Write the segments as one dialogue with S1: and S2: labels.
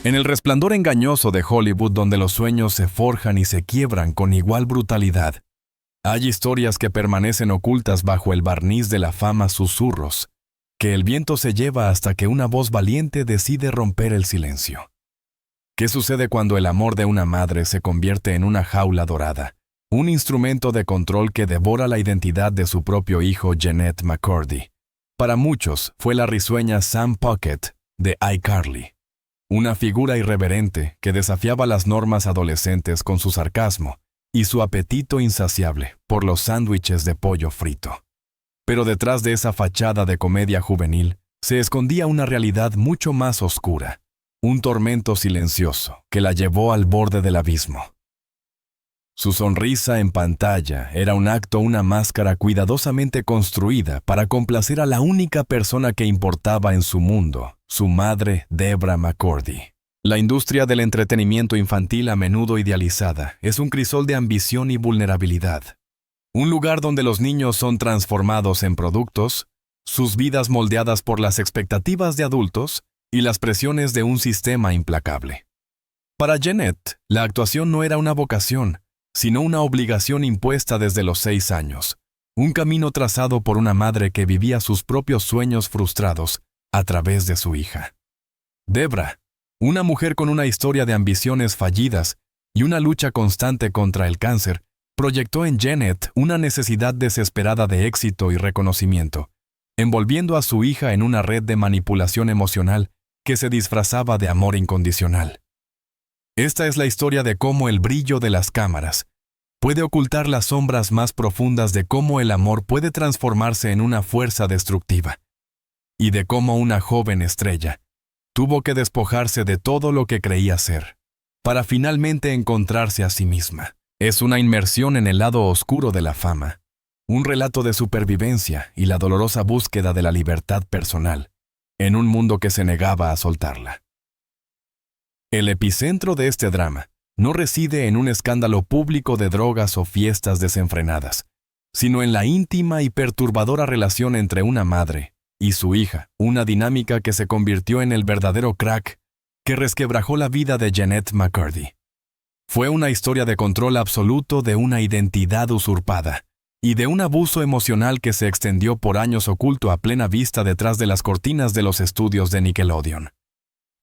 S1: En el resplandor engañoso de Hollywood, donde los sueños se forjan y se quiebran con igual brutalidad, hay historias que permanecen ocultas bajo el barniz de la fama, susurros, que el viento se lleva hasta que una voz valiente decide romper el silencio. ¿Qué sucede cuando el amor de una madre se convierte en una jaula dorada, un instrumento de control que devora la identidad de su propio hijo, Jennette McCurdy? Para muchos, fue la risueña Sam Puckett de iCarly, una figura irreverente que desafiaba las normas adolescentes con su sarcasmo y su apetito insaciable por los sándwiches de pollo frito. Pero detrás de esa fachada de comedia juvenil se escondía una realidad mucho más oscura, un tormento silencioso que la llevó al borde del abismo. Su sonrisa en pantalla era un acto, una máscara cuidadosamente construida para complacer a la única persona que importaba en su mundo, su madre, Debra McCurdy. La industria del entretenimiento infantil, a menudo idealizada, es un crisol de ambición y vulnerabilidad. Un lugar donde los niños son transformados en productos, sus vidas moldeadas por las expectativas de adultos y las presiones de un sistema implacable. Para Jennette, la actuación no era una vocación, sino una obligación impuesta desde los 6 años, un camino trazado por una madre que vivía sus propios sueños frustrados a través de su hija. Debra, una mujer con una historia de ambiciones fallidas y una lucha constante contra el cáncer, proyectó en Jennette una necesidad desesperada de éxito y reconocimiento, envolviendo a su hija en una red de manipulación emocional que se disfrazaba de amor incondicional. Esta es la historia de cómo el brillo de las cámaras puede ocultar las sombras más profundas de cómo el amor puede transformarse en una fuerza destructiva, y de cómo una joven estrella tuvo que despojarse de todo lo que creía ser, para finalmente encontrarse a sí misma. Es una inmersión en el lado oscuro de la fama, un relato de supervivencia y la dolorosa búsqueda de la libertad personal, en un mundo que se negaba a soltarla. El epicentro de este drama no reside en un escándalo público de drogas o fiestas desenfrenadas, sino en la íntima y perturbadora relación entre una madre y su hija, una dinámica que se convirtió en el verdadero crack que resquebrajó la vida de Jennette McCurdy. Fue una historia de control absoluto, de una identidad usurpada y de un abuso emocional que se extendió por años oculto a plena vista detrás de las cortinas de los estudios de Nickelodeon.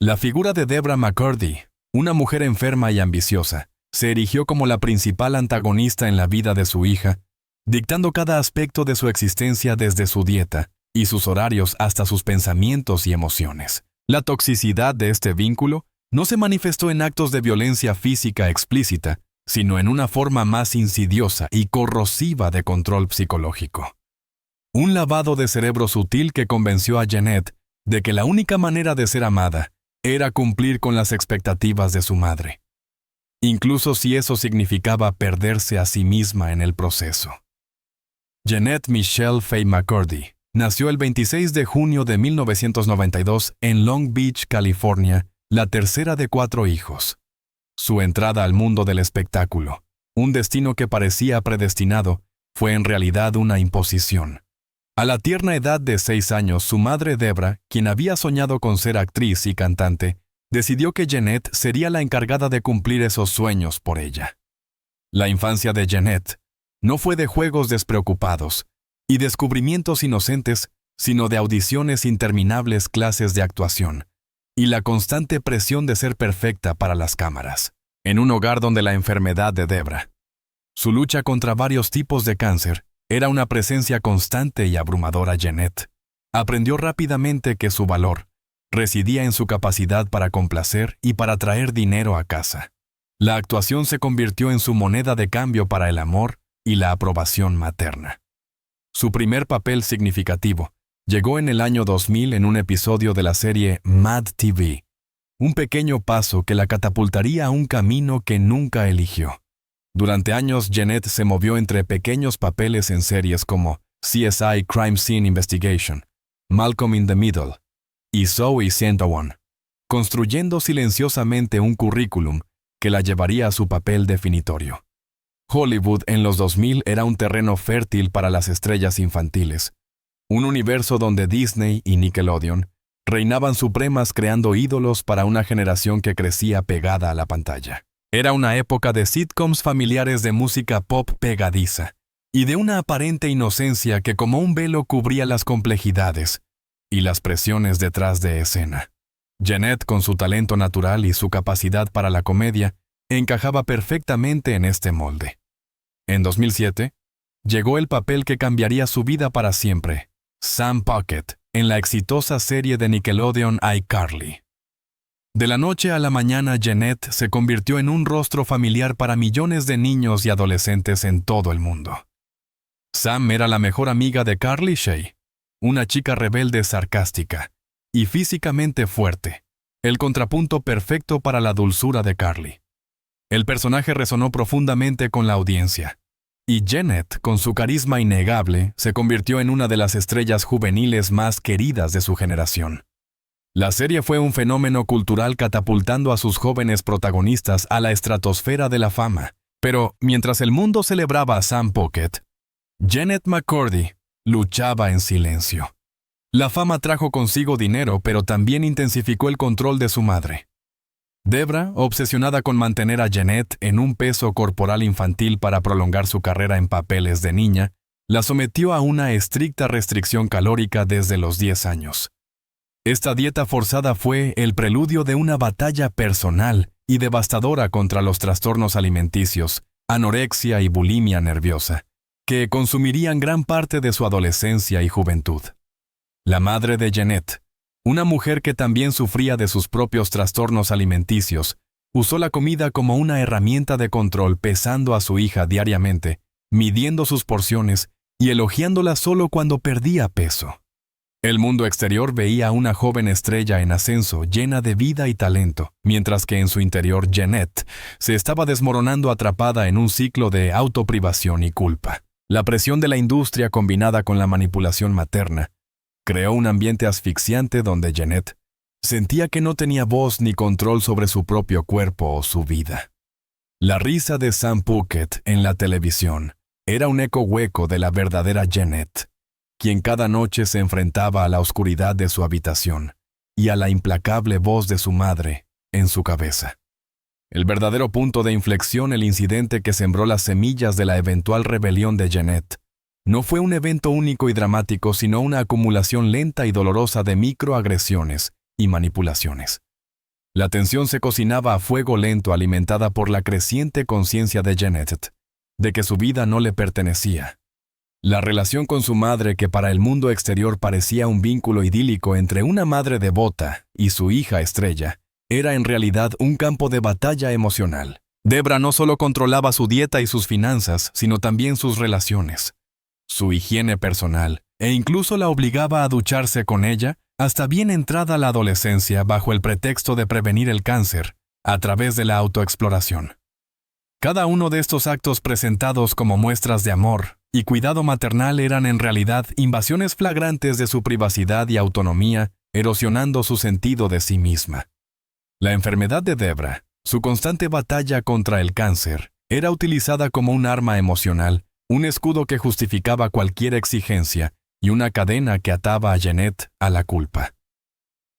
S1: La figura de Debra McCurdy, una mujer enferma y ambiciosa, se erigió como la principal antagonista en la vida de su hija, dictando cada aspecto de su existencia, desde su dieta y sus horarios hasta sus pensamientos y emociones. La toxicidad de este vínculo no se manifestó en actos de violencia física explícita, sino en una forma más insidiosa y corrosiva de control psicológico. Un lavado de cerebro sutil que convenció a Jennette de que la única manera de ser amada era cumplir con las expectativas de su madre, incluso si eso significaba perderse a sí misma en el proceso. Jennette Michelle Faye McCurdy nació el 26 de junio de 1992 en Long Beach, California, la tercera de 4 hijos. Su entrada al mundo del espectáculo, un destino que parecía predestinado, fue en realidad una imposición. A la tierna edad de 6 años, su madre Debra, quien había soñado con ser actriz y cantante, decidió que Jennette sería la encargada de cumplir esos sueños por ella. La infancia de Jennette no fue de juegos despreocupados y descubrimientos inocentes, sino de audiciones interminables, clases de actuación y la constante presión de ser perfecta para las cámaras. En un hogar donde la enfermedad de Debra, su lucha contra varios tipos de cáncer, era una presencia constante y abrumadora, Jennette aprendió rápidamente que su valor residía en su capacidad para complacer y para traer dinero a casa. La actuación se convirtió en su moneda de cambio para el amor y la aprobación materna. Su primer papel significativo llegó en el año 2000 en un episodio de la serie Mad TV, un pequeño paso que la catapultaría a un camino que nunca eligió. Durante años, Jennette se movió entre pequeños papeles en series como CSI Crime Scene Investigation, Malcolm in the Middle y Zoe 101, construyendo silenciosamente un currículum que la llevaría a su papel definitorio. Hollywood en los 2000 era un terreno fértil para las estrellas infantiles, un universo donde Disney y Nickelodeon reinaban supremas creando ídolos para una generación que crecía pegada a la pantalla. Era una época de sitcoms familiares de música pop pegadiza y de una aparente inocencia que como un velo cubría las complejidades y las presiones detrás de escena. Jeanette, con su talento natural y su capacidad para la comedia, encajaba perfectamente en este molde. En 2007, llegó el papel que cambiaría su vida para siempre, Sam Puckett, en la exitosa serie de Nickelodeon iCarly. De la noche a la mañana, Jeanette se convirtió en un rostro familiar para millones de niños y adolescentes en todo el mundo. Sam era la mejor amiga de Carly Shay, una chica rebelde sarcástica y físicamente fuerte, el contrapunto perfecto para la dulzura de Carly. El personaje resonó profundamente con la audiencia, y Jeanette, con su carisma innegable, se convirtió en una de las estrellas juveniles más queridas de su generación. La serie fue un fenómeno cultural catapultando a sus jóvenes protagonistas a la estratosfera de la fama, pero mientras el mundo celebraba a Sam Puckett, Jeanette McCurdy luchaba en silencio. La fama trajo consigo dinero, pero también intensificó el control de su madre. Debra, obsesionada con mantener a Jeanette en un peso corporal infantil para prolongar su carrera en papeles de niña, la sometió a una estricta restricción calórica desde los 10 años. Esta dieta forzada fue el preludio de una batalla personal y devastadora contra los trastornos alimenticios, anorexia y bulimia nerviosa, que consumirían gran parte de su adolescencia y juventud. La madre de Jeanette, una mujer que también sufría de sus propios trastornos alimenticios, usó la comida como una herramienta de control, pesando a su hija diariamente, midiendo sus porciones y elogiándola solo cuando perdía peso. El mundo exterior veía a una joven estrella en ascenso, llena de vida y talento, mientras que en su interior Jeanette se estaba desmoronando, atrapada en un ciclo de autoprivación y culpa. La presión de la industria combinada con la manipulación materna creó un ambiente asfixiante donde Jeanette sentía que no tenía voz ni control sobre su propio cuerpo o su vida. La risa de Sam Puckett en la televisión era un eco hueco de la verdadera Jeanette, quien cada noche se enfrentaba a la oscuridad de su habitación y a la implacable voz de su madre en su cabeza. El verdadero punto de inflexión, el incidente que sembró las semillas de la eventual rebelión de Jeanette, no fue un evento único y dramático, sino una acumulación lenta y dolorosa de microagresiones y manipulaciones. La tensión se cocinaba a fuego lento, alimentada por la creciente conciencia de Jeanette de que su vida no le pertenecía. La relación con su madre, que para el mundo exterior parecía un vínculo idílico entre una madre devota y su hija estrella, era en realidad un campo de batalla emocional. Debra no solo controlaba su dieta y sus finanzas, sino también sus relaciones, su higiene personal, e incluso la obligaba a ducharse con ella hasta bien entrada la adolescencia, bajo el pretexto de prevenir el cáncer a través de la autoexploración. Cada uno de estos actos, presentados como muestras de amor y cuidado maternal, eran en realidad invasiones flagrantes de su privacidad y autonomía, erosionando su sentido de sí misma. La enfermedad de Debra, su constante batalla contra el cáncer, era utilizada como un arma emocional, un escudo que justificaba cualquier exigencia y una cadena que ataba a Jeanette a la culpa.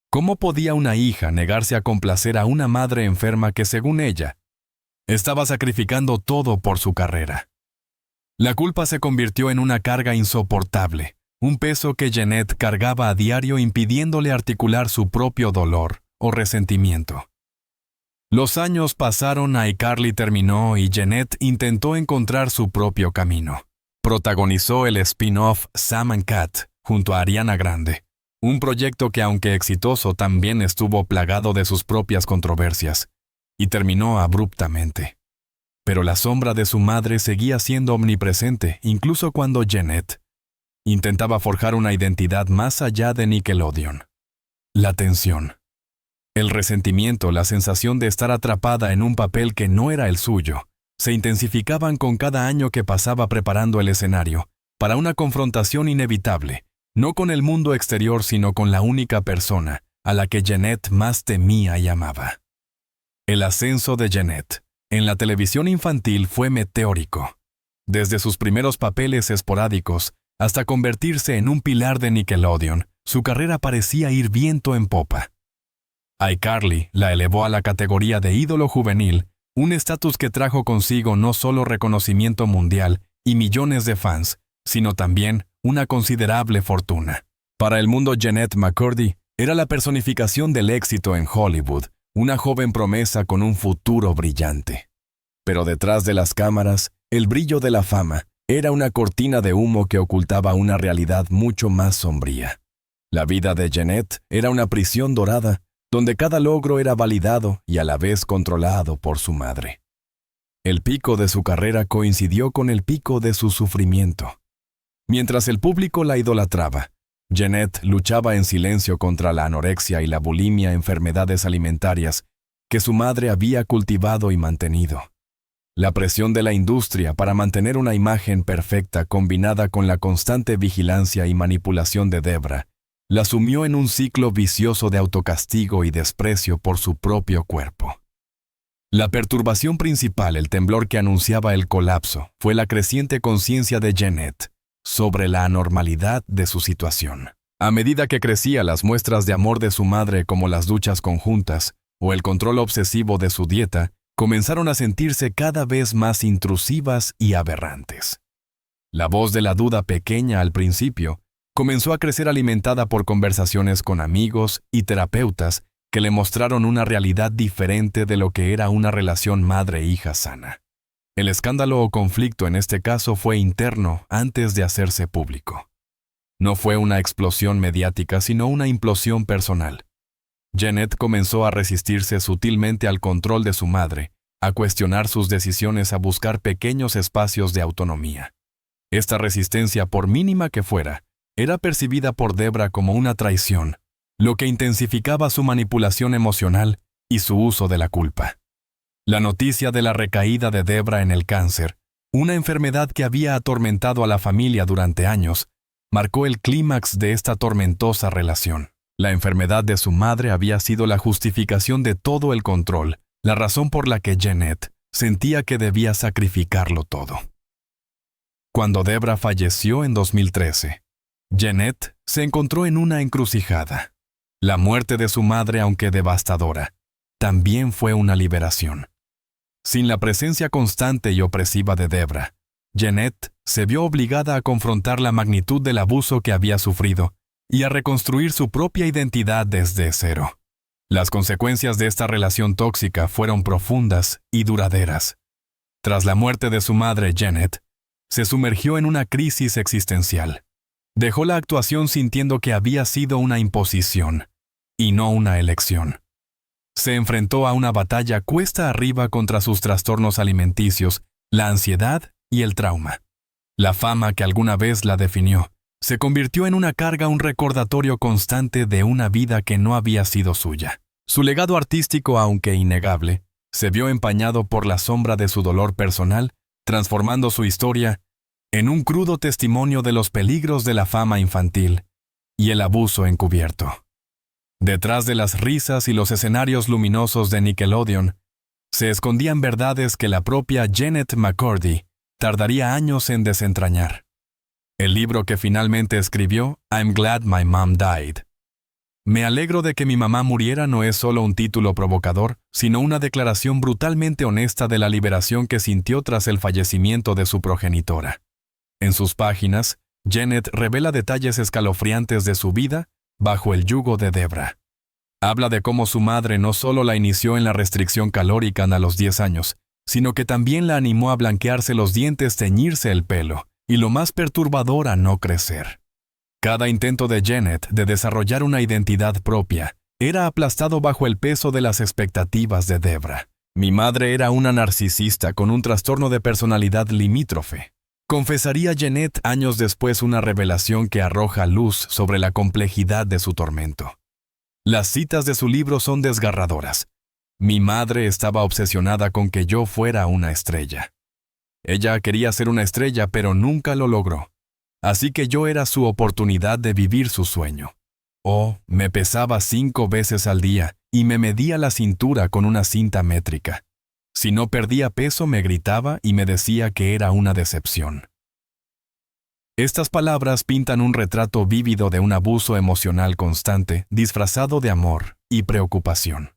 S1: ¿Cómo podía una hija negarse a complacer a una madre enferma que, según ella, estaba sacrificando todo por su carrera? La culpa se convirtió en una carga insoportable, un peso que Jeanette cargaba a diario, impidiéndole articular su propio dolor o resentimiento. Los años pasaron, iCarly terminó y Jeanette intentó encontrar su propio camino. Protagonizó el spin-off Sam and Cat junto a Ariana Grande, un proyecto que, aunque exitoso, también estuvo plagado de sus propias controversias, y terminó abruptamente. Pero la sombra de su madre seguía siendo omnipresente, incluso cuando Jeanette intentaba forjar una identidad más allá de Nickelodeon. La tensión, el resentimiento, la sensación de estar atrapada en un papel que no era el suyo, se intensificaban con cada año que pasaba preparando el escenario para una confrontación inevitable, no con el mundo exterior, sino con la única persona a la que Jeanette más temía y amaba. El ascenso de Jeanette en la televisión infantil fue meteórico, desde sus primeros papeles esporádicos hasta convertirse en un pilar de Nickelodeon. su carrera parecía ir viento en popa. iCarly la elevó a la categoría de ídolo juvenil, un estatus que trajo consigo no solo reconocimiento mundial y millones de fans, sino también una considerable fortuna. Para el mundo, Jennette McCurdy era la personificación del éxito en Hollywood, una joven promesa con un futuro brillante. Pero detrás de las cámaras, el brillo de la fama era una cortina de humo que ocultaba una realidad mucho más sombría. La vida de Jennette era una prisión dorada, donde cada logro era validado y a la vez controlado por su madre. El pico de su carrera coincidió con el pico de su sufrimiento. Mientras el público la idolatraba, Jennette luchaba en silencio contra la anorexia y la bulimia, enfermedades alimentarias que su madre había cultivado y mantenido. La presión de la industria para mantener una imagen perfecta combinada con la constante vigilancia y manipulación de Debra la sumió en un ciclo vicioso de autocastigo y desprecio por su propio cuerpo. La perturbación principal, el temblor que anunciaba el colapso, fue la creciente conciencia de Jennette sobre la anormalidad de su situación. A medida que crecía, las muestras de amor de su madre, como las duchas conjuntas o el control obsesivo de su dieta, comenzaron a sentirse cada vez más intrusivas y aberrantes. La voz de la duda, pequeña al principio, comenzó a crecer alimentada por conversaciones con amigos y terapeutas que le mostraron una realidad diferente de lo que era una relación madre-hija sana. El escándalo o conflicto en este caso fue interno antes de hacerse público. No fue una explosión mediática, sino una implosión personal. Jennette comenzó a resistirse sutilmente al control de su madre, a cuestionar sus decisiones, a buscar pequeños espacios de autonomía. Esta resistencia, por mínima que fuera, era percibida por Debra como una traición, lo que intensificaba su manipulación emocional y su uso de la culpa. La noticia de la recaída de Debra en el cáncer, una enfermedad que había atormentado a la familia durante años, marcó el clímax de esta tormentosa relación. La enfermedad de su madre había sido la justificación de todo el control, la razón por la que Jennette sentía que debía sacrificarlo todo. Cuando Debra falleció en 2013, Jennette se encontró en una encrucijada. La muerte de su madre, aunque devastadora, también fue una liberación. Sin la presencia constante y opresiva de Debra, Jennette se vio obligada a confrontar la magnitud del abuso que había sufrido y a reconstruir su propia identidad desde cero. Las consecuencias de esta relación tóxica fueron profundas y duraderas. Tras la muerte de su madre, Jennette se sumergió en una crisis existencial. Dejó la actuación sintiendo que había sido una imposición y no una elección. Se enfrentó a una batalla cuesta arriba contra sus trastornos alimenticios, la ansiedad y el trauma. La fama que alguna vez la definió se convirtió en una carga, un recordatorio constante de una vida que no había sido suya. Su legado artístico, aunque innegable, se vio empañado por la sombra de su dolor personal, transformando su historia en un crudo testimonio de los peligros de la fama infantil y el abuso encubierto. Detrás de las risas y los escenarios luminosos de Nickelodeon, se escondían verdades que la propia Jennette McCurdy tardaría años en desentrañar. El libro que finalmente escribió, I'm Glad My Mom Died. Me alegro de que mi mamá muriera, no es solo un título provocador, sino una declaración brutalmente honesta de la liberación que sintió tras el fallecimiento de su progenitora. En sus páginas, Jennette revela detalles escalofriantes de su vida bajo el yugo de Debra. Habla de cómo su madre no solo la inició en la restricción calórica a los 10 años, sino que también la animó a blanquearse los dientes, teñirse el pelo, y lo más perturbador, a no crecer. Cada intento de Jennette de desarrollar una identidad propia era aplastado bajo el peso de las expectativas de Debra. Mi madre era una narcisista con un trastorno de personalidad limítrofe. Confesaría Jennette años después, una revelación que arroja luz sobre la complejidad de su tormento. Las citas de su libro son desgarradoras. Mi madre estaba obsesionada con que yo fuera una estrella. Ella quería ser una estrella, pero nunca lo logró. Así que yo era su oportunidad de vivir su sueño. Me pesaba 5 veces al día y me medía la cintura con una cinta métrica. Si no perdía peso, me gritaba y me decía que era una decepción. Estas palabras pintan un retrato vívido de un abuso emocional constante, disfrazado de amor y preocupación.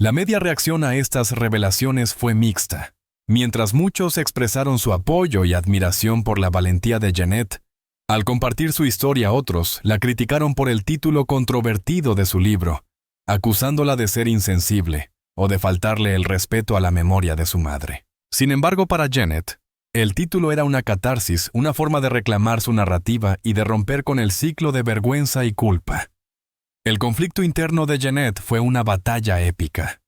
S1: La media reacción a estas revelaciones fue mixta. Mientras muchos expresaron su apoyo y admiración por la valentía de Jeanette, al compartir su historia otros la criticaron por el título controvertido de su libro, acusándola de ser insensible o de faltarle el respeto a la memoria de su madre. Sin embargo, para Jeanette, el título era una catarsis, una forma de reclamar su narrativa y de romper con el ciclo de vergüenza y culpa. El conflicto interno de Jeanette fue una batalla épica.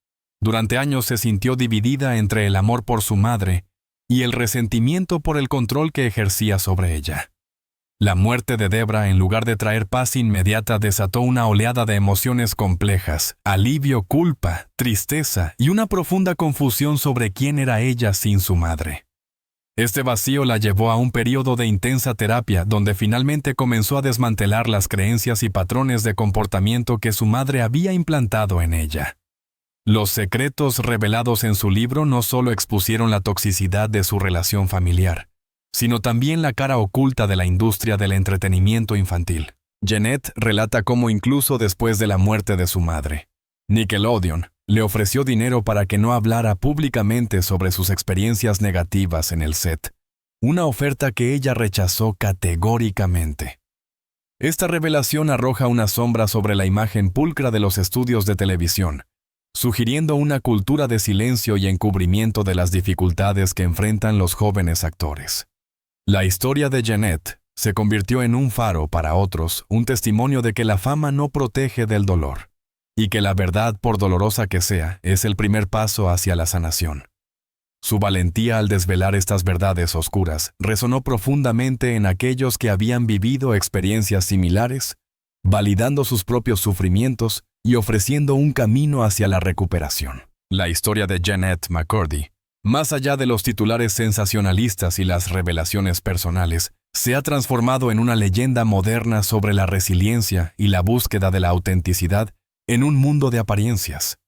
S1: Durante años se sintió dividida entre el amor por su madre y el resentimiento por el control que ejercía sobre ella. La muerte de Debra, en lugar de traer paz inmediata, desató una oleada de emociones complejas: alivio, culpa, tristeza y una profunda confusión sobre quién era ella sin su madre. Este vacío la llevó a un periodo de intensa terapia, donde finalmente comenzó a desmantelar las creencias y patrones de comportamiento que su madre había implantado en ella. Los secretos revelados en su libro no solo expusieron la toxicidad de su relación familiar, sino también la cara oculta de la industria del entretenimiento infantil. Jeanette relata cómo incluso después de la muerte de su madre, Nickelodeon le ofreció dinero para que no hablara públicamente sobre sus experiencias negativas en el set, una oferta que ella rechazó categóricamente. Esta revelación arroja una sombra sobre la imagen pulcra de los estudios de televisión, sugiriendo una cultura de silencio y encubrimiento de las dificultades que enfrentan los jóvenes actores. La historia de Jeanette se convirtió en un faro para otros, un testimonio de que la fama no protege del dolor, y que la verdad, por dolorosa que sea, es el primer paso hacia la sanación. Su valentía al desvelar estas verdades oscuras resonó profundamente en aquellos que habían vivido experiencias similares, validando sus propios sufrimientos y ofreciendo un camino hacia la recuperación. La historia de Jeanette McCurdy, más allá de los titulares sensacionalistas y las revelaciones personales, se ha transformado en una leyenda moderna sobre la resiliencia y la búsqueda de la autenticidad en un mundo de apariencias.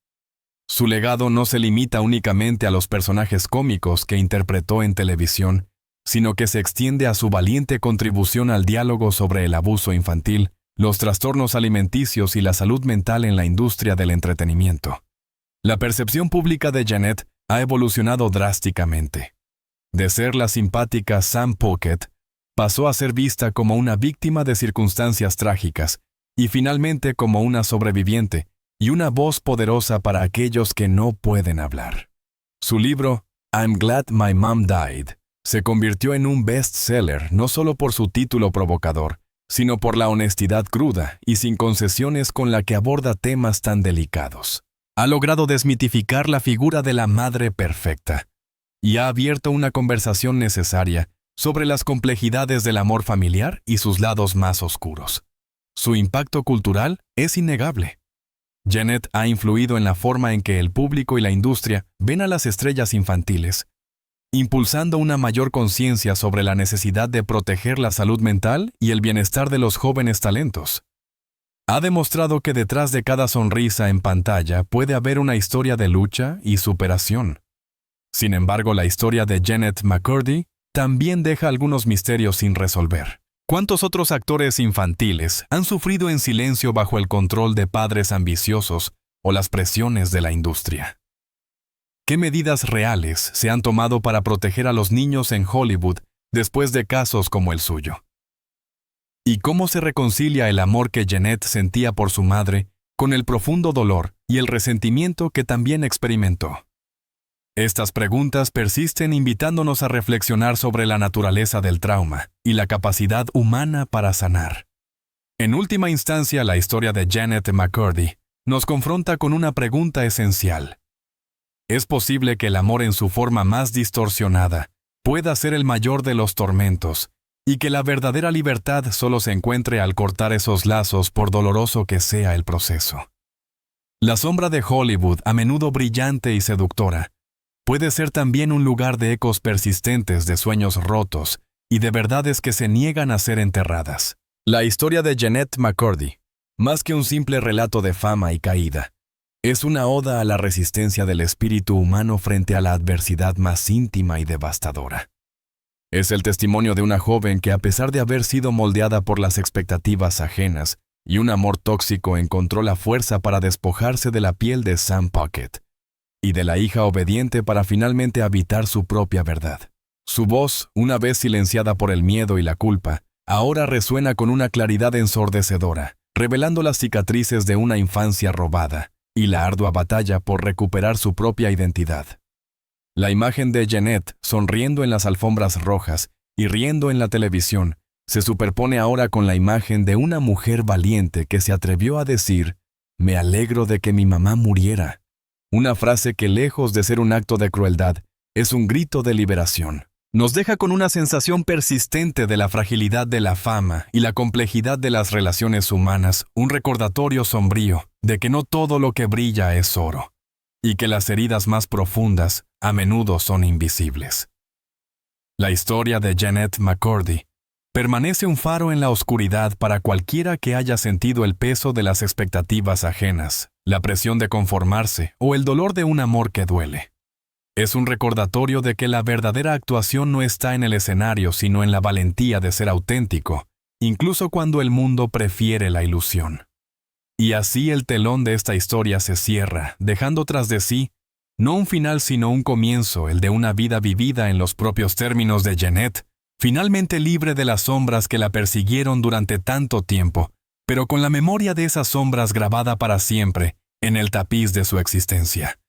S1: Su legado no se limita únicamente a los personajes cómicos que interpretó en televisión, sino que se extiende a su valiente contribución al diálogo sobre el abuso infantil, los trastornos alimenticios y la salud mental en la industria del entretenimiento. La percepción pública de Jeanette ha evolucionado drásticamente. De ser la simpática Sam Pocket, pasó a ser vista como una víctima de circunstancias trágicas, y finalmente como una sobreviviente y una voz poderosa para aquellos que no pueden hablar. Su libro, I'm Glad My Mom Died, se convirtió en un bestseller no solo por su título provocador, sino por la honestidad cruda y sin concesiones con la que aborda temas tan delicados. Ha logrado desmitificar la figura de la madre perfecta y ha abierto una conversación necesaria sobre las complejidades del amor familiar y sus lados más oscuros. Su impacto cultural es innegable. Jeanette ha influido en la forma en que el público y la industria ven a las estrellas infantiles, impulsando una mayor conciencia sobre la necesidad de proteger la salud mental y el bienestar de los jóvenes talentos. Ha demostrado que detrás de cada sonrisa en pantalla puede haber una historia de lucha y superación. Sin embargo, la historia de Jeanette McCurdy también deja algunos misterios sin resolver. ¿Cuántos otros actores infantiles han sufrido en silencio bajo el control de padres ambiciosos o las presiones de la industria? ¿Qué medidas reales se han tomado para proteger a los niños en Hollywood después de casos como el suyo? ¿Y cómo se reconcilia el amor que Jeanette sentía por su madre con el profundo dolor y el resentimiento que también experimentó? Estas preguntas persisten invitándonos a reflexionar sobre la naturaleza del trauma y la capacidad humana para sanar. En última instancia, la historia de Jeanette McCurdy nos confronta con una pregunta esencial. ¿Es posible que el amor en su forma más distorsionada pueda ser el mayor de los tormentos y que la verdadera libertad solo se encuentre al cortar esos lazos por doloroso que sea el proceso? La sombra de Hollywood, a menudo brillante y seductora, puede ser también un lugar de ecos persistentes de sueños rotos y de verdades que se niegan a ser enterradas. La historia de Jeanette McCurdy, más que un simple relato de fama y caída, es una oda a la resistencia del espíritu humano frente a la adversidad más íntima y devastadora. Es el testimonio de una joven que, a pesar de haber sido moldeada por las expectativas ajenas y un amor tóxico, encontró la fuerza para despojarse de la piel de Sam Puckett y de la hija obediente para finalmente habitar su propia verdad. Su voz, una vez silenciada por el miedo y la culpa, ahora resuena con una claridad ensordecedora, revelando las cicatrices de una infancia robada y la ardua batalla por recuperar su propia identidad. La imagen de Jeanette sonriendo en las alfombras rojas y riendo en la televisión se superpone ahora con la imagen de una mujer valiente que se atrevió a decir: «Me alegro de que mi mamá muriera». Una frase que, lejos de ser un acto de crueldad, es un grito de liberación. Nos deja con una sensación persistente de la fragilidad de la fama y la complejidad de las relaciones humanas, un recordatorio sombrío de que no todo lo que brilla es oro, y que las heridas más profundas a menudo son invisibles. La historia de Jeanette McCurdy permanece un faro en la oscuridad para cualquiera que haya sentido el peso de las expectativas ajenas, la presión de conformarse o el dolor de un amor que duele. Es un recordatorio de que la verdadera actuación no está en el escenario, sino en la valentía de ser auténtico, incluso cuando el mundo prefiere la ilusión. Y así el telón de esta historia se cierra, dejando tras de sí no un final sino un comienzo, el de una vida vivida en los propios términos de Jeanette, finalmente libre de las sombras que la persiguieron durante tanto tiempo, pero con la memoria de esas sombras grabada para siempre en el tapiz de su existencia.